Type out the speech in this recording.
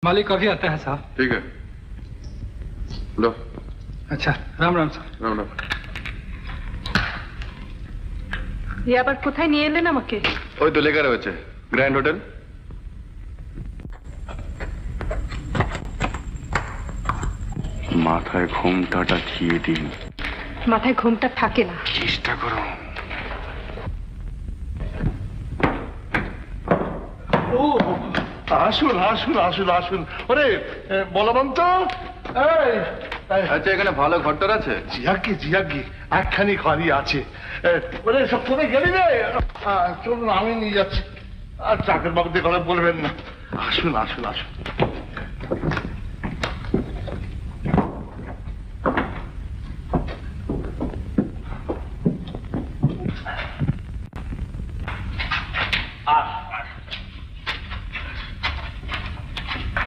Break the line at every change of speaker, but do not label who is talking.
मालिक अभी आता है साहब।
ठीक है, लो।
अच्छा, राम राम साहब।
राम राम।
ये আবার কোথায় নিয়ে এলেন আমাকে?
ওই তো লেখা রয়েছে গ্র্যান্ড হোটেল। মাথায় ঘোমটাটা দিয়ে দিন।
মাথায় ঘোমটা থাকে না।
চেষ্টা করো।
ও আসুন আসুন আসুন আসুন। ওরে বলবন্ত,
আচ্ছা, এখানে ভালো ঘরটার আছে?
জিয়াকি একখানি ঘরই আছে। ওরে সব কোথায় গেলি রে? চলুন আমি নিয়ে যাচ্ছি। আর চাকর বাবুদের কথা বলবেন না। আসুন আসুন আসুন।